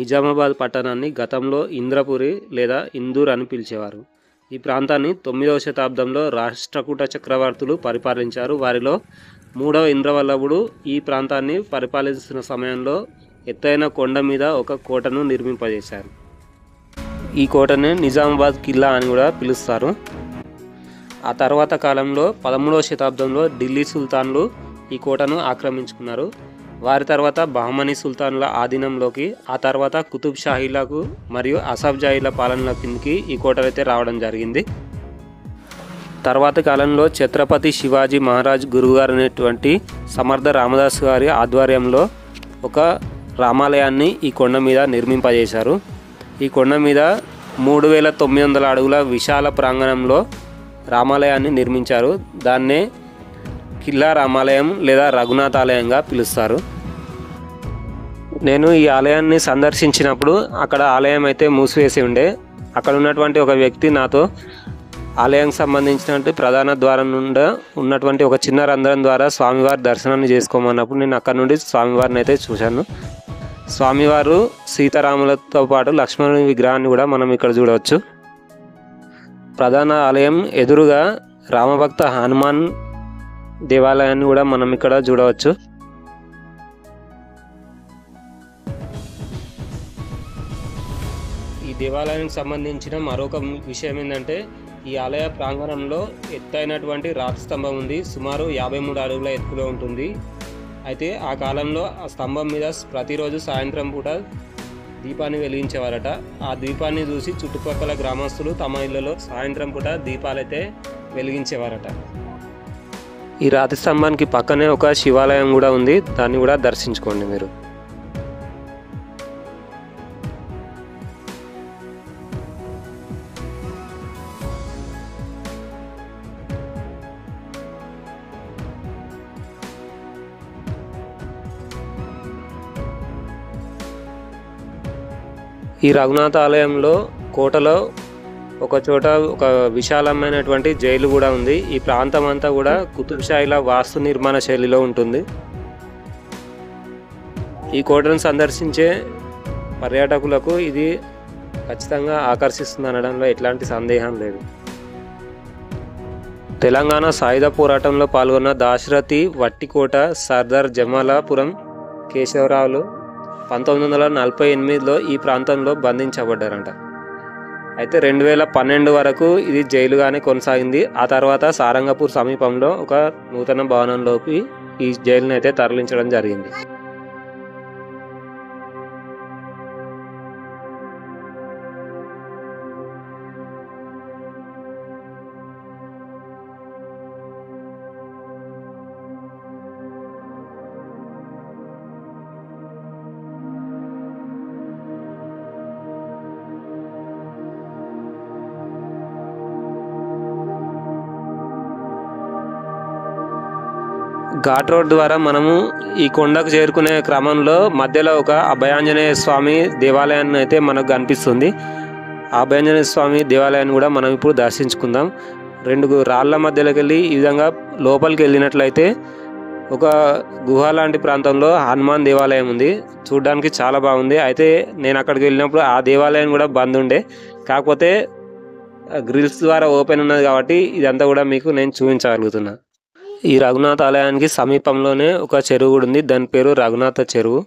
నిజామాబాద్ పట్టణాన్ని గతంలో ఇంద్రపురి లేదా ఇందూర్ అని పిలిచేవారు. ఈ ప్రాంతాన్ని 9వ శతాబ్దంలో రాష్ట్రకూట చక్రవర్తులు పరిపాలించారు. వారిలో 3వ ఇంద్రవల్లభుడు ఈ ప్రాంతాన్ని పరిపాలిస్తున్న సమయంలో ఎత్తైన కొండ మీద ఒక కోటను నిర్మింపజేశారు. ఈ కోటని నిజామాబాద్ కిల్లా అని కూడా పిలుస్తారు. ఆ తర్వాత కాలంలో 13వ శతాబ్దంలో ఢిల్లీ సుల్తాన్లు ఈ కోటను ఆక్రమించుకున్నారు. వారి తర్వాత బహమనీ సుల్తాన్ల ఆధీనంలోకి, ఆ తర్వాత కుతుబ్ షాహీలకు మరియు అసఫ్ జాహీల పాలనల కిందకి ఈ కోటలు అయితే రావడం జరిగింది. తర్వాతి కాలంలో ఛత్రపతి శివాజీ మహారాజ్ గురువుగారు అనేటువంటి సమర్థ రామదాస్ గారి ఆధ్వర్యంలో ఒక రామాలయాన్ని ఈ కొండ మీద నిర్మింపజేశారు. ఈ కొండ మీద 3900 అడుగుల విశాల ప్రాంగణంలో రామాలయాన్ని నిర్మించారు. దాన్నే కిల్లా రామాలయం లేదా రఘునాథ ఆలయంగా పిలుస్తారు. నేను ఈ ఆలయాన్ని సందర్శించినప్పుడు అక్కడ ఆలయం అయితే మూసివేసి ఉండే. అక్కడ ఉన్నటువంటి ఒక వ్యక్తి నాతో ఆలయానికి సంబంధించినటువంటి ప్రధాన ద్వారం నుండి ఉన్నటువంటి ఒక చిన్న రంధ్రం ద్వారా స్వామివారి దర్శనాన్ని చేసుకోమన్నప్పుడు నేను అక్కడ నుండి స్వామివారిని అయితే చూశాను. స్వామివారు సీతారాములతో పాటు లక్ష్మణుని విగ్రహాన్ని కూడా మనం ఇక్కడ చూడవచ్చు. ప్రధాన ఆలయం ఎదురుగా రామభక్త హనుమాన్ దేవాలయాన్ని కూడా మనం ఇక్కడ చూడవచ్చు. ఈ దేవాలయానికి సంబంధించిన మరొక విషయం ఏంటంటే, ఈ ఆలయ ప్రాంగణంలో ఎత్తైనటువంటి రాతి స్తంభం ఉంది. సుమారు 53 అడుగుల ఎత్తులో ఉంటుంది. అయితే ఆ కాలంలో ఆ స్తంభం మీద ప్రతిరోజు సాయంత్రం పూట దీపాన్ని వెలిగించేవారట. ఆ దీపాన్ని చూసి చుట్టుపక్కల గ్రామస్తులు తమ ఇళ్లలో సాయంత్రం పూట దీపాలైతే వెలిగించేవారట. ఈ రాతి స్తంభానికి పక్కనే ఒక శివాలయం కూడా ఉంది. దాన్ని కూడా దర్శించుకోండి మీరు. ఈ రఘునాథ ఆలయంలో కోటలో ఒక చోట ఒక విశాలమైనటువంటి జైలు కూడా ఉంది. ఈ ప్రాంతం అంతా కూడా కుతుబ్ షాహీల వాస్తు నిర్మాణ శైలిలో ఉంటుంది. ఈ కోటను సందర్శించే పర్యాటకులకు ఇది ఖచ్చితంగా ఆకర్షిస్తుంది అనడంలో ఎట్లాంటి సందేహం లేదు. తెలంగాణ సాయుధ పోరాటంలో పాల్గొన్న దాశరథి, వట్టికోట, సర్దార్ జమాలాపురం కేశవరావులు 1948లో ఈ ప్రాంతంలో బంధించబడ్డారంట. అయితే 2012 వరకు ఇది జైలుగానే కొనసాగింది. ఆ తర్వాత సారంగపూర్ సమీపంలో ఒక నూతన భవనంలోకి ఈ జైలుని అయితే తరలించడం జరిగింది. ఘాట్ రోడ్ ద్వారా మనము ఈ కొండకు చేరుకునే క్రమంలో మధ్యలో ఒక అభయాంజనేయ స్వామి దేవాలయాన్ని అయితే మనకు కనిపిస్తుంది. ఆ అభయాంజనేయ స్వామి దేవాలయాన్ని కూడా మనం ఇప్పుడు దర్శించుకుందాం. 2 రాళ్ళ మధ్యలోకి వెళ్ళి ఈ విధంగా లోపలికి వెళ్ళినట్లయితే ఒక గుహ లాంటి ప్రాంతంలో హనుమాన్ దేవాలయం ఉంది. చూడడానికి చాలా బాగుంది. అయితే నేను అక్కడికి వెళ్ళినప్పుడు ఆ దేవాలయం కూడా బంద్ ఉండే. కాకపోతే గ్రిల్స్ ద్వారా ఓపెన్ ఉన్నది కాబట్టి ఇదంతా కూడా మీకు నేను చూపించగలుగుతున్నా. ఈ రఘునాథ ఆలయానికి సమీపంలోనే ఒక చెరువు కూడా ఉంది. దాని పేరు రఘునాథ చెరువు.